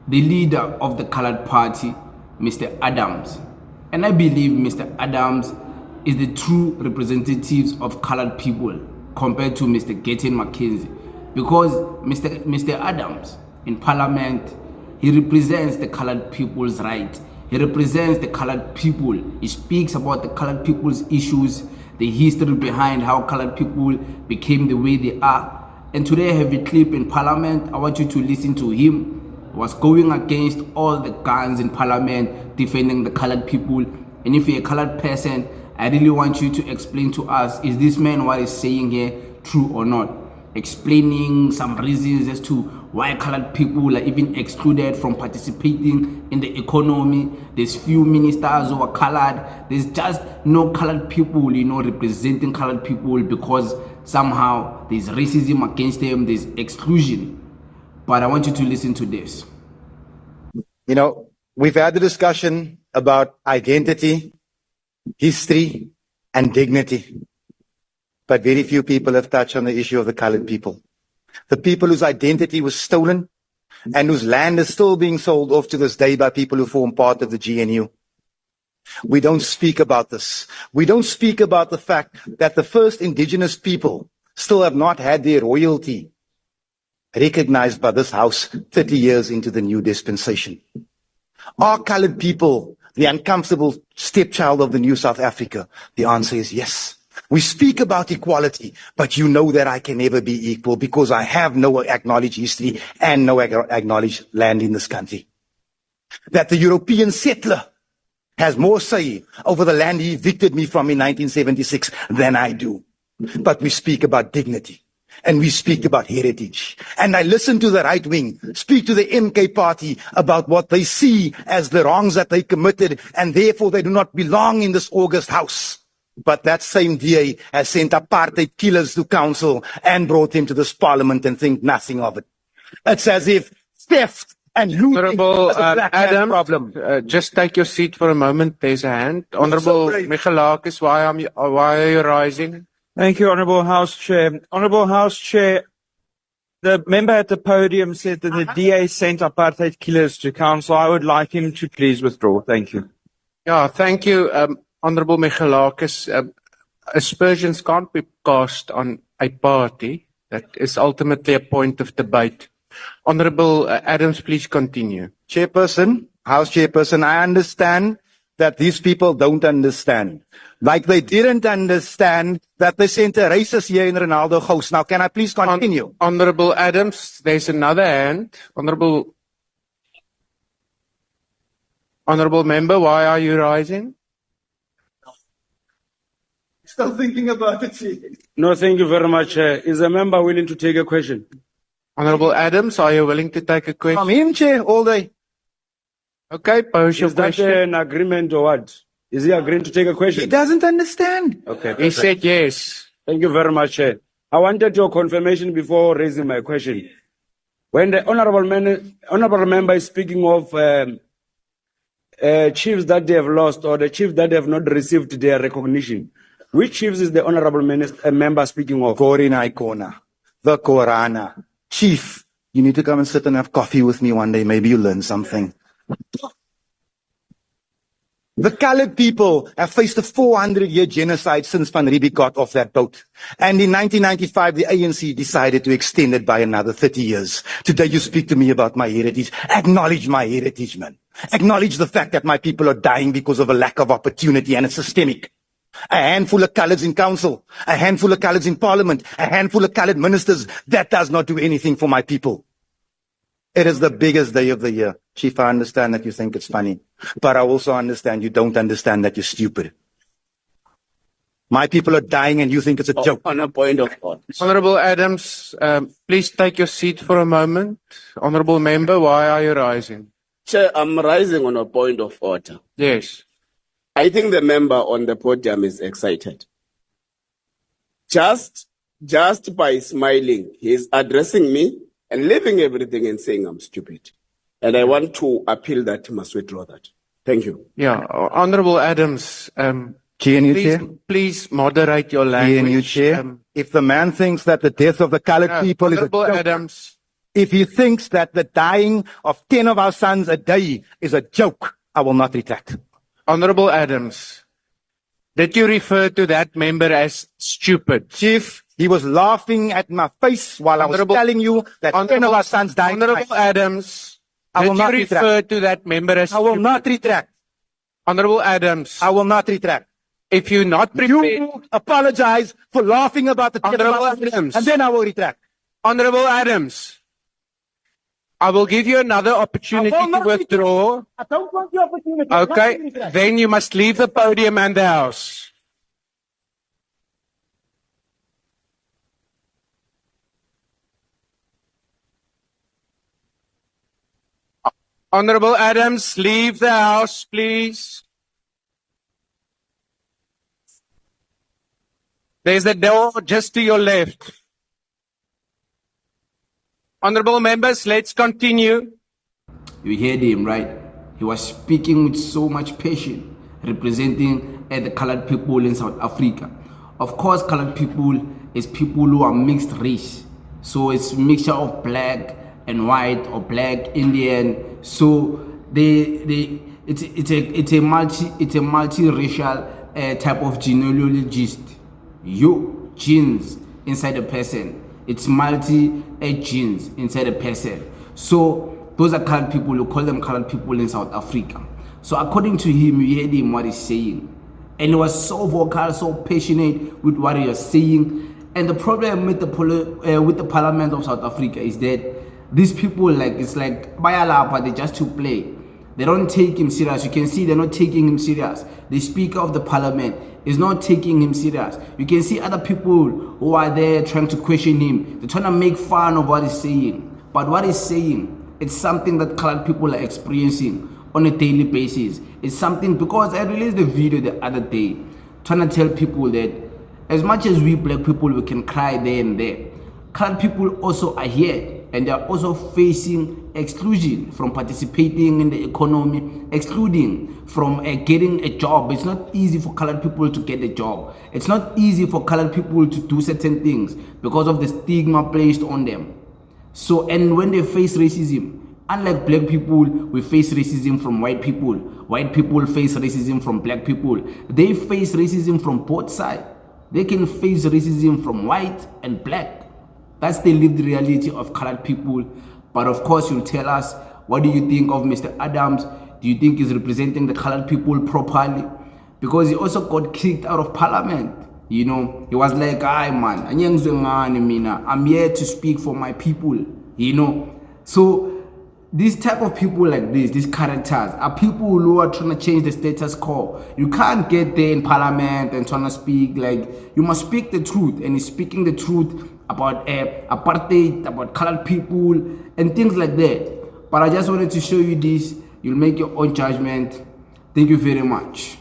the leader of the Colored Party, Mr. Adams. And I believe Mr. Adams is the true representative of colored people compared to Mr. Gaten McKenzie. Because Mr. Adams in Parliament, he represents the colored people's right. He represents the colored people. He speaks about the colored people's issues, the history behind how colored people became the way they are. And today I have a clip in Parliament. I want you to listen to him. He was going against all the guns in Parliament, defending the colored people. And if you're a colored person, I really want you to explain to us, is this man what he's saying here true or not? Explaining some reasons as to why colored people are even excluded from participating in the economy. There's few ministers who are colored. There's just no colored people, representing colored people because somehow there's racism against them, there's exclusion. But I want you to listen to this. We've had the discussion about identity, history, and dignity. But very few people have touched on the issue of the colored people. The people whose identity was stolen and whose land is still being sold off to this day by people who form part of the GNU. We don't speak about this. We don't speak about the fact that the first indigenous people still have not had their royalty recognized by this House 30 years into the new dispensation. Are colored people the uncomfortable stepchild of the new South Africa? The answer is yes. We speak about equality, but you know that I can never be equal because I have no acknowledged history and no acknowledged land in this country. That the European settler has more say over the land he evicted me from in 1976 than I do. But we speak about dignity. And we speak about heritage. And I listen to the right wing speak to the MK party about what they see as the wrongs that they committed, and therefore they do not belong in this August House. But that same DA has sent apartheid killers to council and brought them to this parliament and think nothing of it. It's as if theft and looting Honorable is a black man's problem. just take your seat for a moment. There's a hand. Honorable Michalakis, why are you rising? Thank you, Honourable House Chair. Honourable House Chair, the member at the podium said that the DA sent apartheid killers to council. I would like him to please withdraw. Thank you. Yeah, thank you, Honorable Michalakis. Aspersions can't be cast on a party. That is ultimately a point of debate. Honorable Adams, please continue. Chairperson, House Chairperson, I understand that these people don't understand. Like they didn't understand that they sent a racist here in Ronaldo House. Now, can I please continue? Honorable Adams, there's another hand. Honorable member, why are you rising? Still thinking about it, Chief. No, thank you very much. Is a member willing to take a question? Honorable Adams, are you willing to take a question? From him, Chair, all day. Okay, pose your Is that question. an agreement or what? Is he agreeing to take a He question? doesn't understand. Okay. He said yes. Thank you very much, Chair. I wanted your confirmation before raising my question. When the honourable member is speaking of chiefs that they have lost or the chiefs that have not received their recognition, which chiefs is the honourable member speaking of? Corina Icona, the Korana. Chief, you need to come and sit and have coffee with me one day. Maybe you learn something. The colored people have faced a 400-year genocide since Van Riebeeck got off that boat. And in 1995, the ANC decided to extend it by another 30 years. Today you speak to me about my heritage. Acknowledge my heritage, man. Acknowledge the fact that my people are dying because of a lack of opportunity, and it's systemic. A handful of coloreds in council, a handful of coloreds in parliament, a handful of colored ministers. That does not do anything for my people. It is the biggest day of the year. Chief, I understand that you think it's funny, but I also understand you don't understand that you're stupid. My people are dying and you think it's a joke. On a point of order. Honorable Adams, please take your seat for a moment. Honorable member, why are you rising? Chair, I'm rising on a point of order. Yes. I think the member on the podium is excited. Just by smiling, he's addressing me and leaving everything and saying I'm stupid. And I want to appeal that he must withdraw that. Thank you. Yeah, Honorable Adams, please moderate your language. Chair, if the man thinks that the death of the colored people is a Honorable joke, Adams, If he thinks that the dying of 10 of our sons a day is a joke, I will not retract. Honorable Adams, did you refer to that member as stupid? Chief, he was laughing at my face while I was Honorable- telling you that 10 of our sons died. Honorable Adams, I will did you not refer retract. to that member as I will stupid? not retract. Honorable Adams, I will not retract. if you're not prepared, You apologize for laughing about the 10 of Honorable our sons, Adams. and then I will retract. Honorable Adams, I will give you another opportunity I will to not withdraw. I don't want the opportunity. not to Okay, retract. then you must leave the podium and the house. Honorable Adams, leave the house, please. There's the door just to your left. Honorable members, let's continue. You heard him, right? He was speaking with so much passion, representing the colored people in South Africa. Of course, colored people is people who are mixed race. So it's mixture of black and white or black, Indian. So it's a multiracial type of genealogist. Genes inside a person. It's genes inside a person. So those are colored people. You call them colored people in South Africa. So according to him, you heard him what he's saying, and he was so vocal, so passionate with what he was saying. And the problem with the Parliament of South Africa is that these people, like, it's like Bayalapa, they just to play. They don't take him serious. You can see they're not taking him serious. The Speaker of the Parliament is not taking him serious. You can see other people who are there trying to question him. They're trying to make fun of what he's saying. But what he's saying, it's something that colored people are experiencing on a daily basis. It's something, because I released the video the other day trying to tell people that as much as we black people, we can cry there and there, colored people also are here, and they are also facing exclusion from participating in the economy, excluding from getting a job. It's not easy for colored people to get a job. It's not easy for colored people to do certain things because of the stigma placed on them. So, and when they face racism, unlike black people, we face racism from white people. White people face racism from black people. They face racism from both sides. They can face racism from white and black. That's the lived reality of colored people. But of course, you'll tell us, what do you think of Mr. Adams? Do you think he's representing the colored people properly? Because he also got kicked out of Parliament. You know, he was like, "Aye, man, I'm here to speak for my people." You know, so these type of people like this, these characters, are people who are trying to change the status quo. You can't get there in Parliament and trying to speak like, you must speak the truth, and he's speaking the truth about apartheid, about colored people, and things like that. But I just wanted to show you this. You'll make your own judgment. Thank you very much.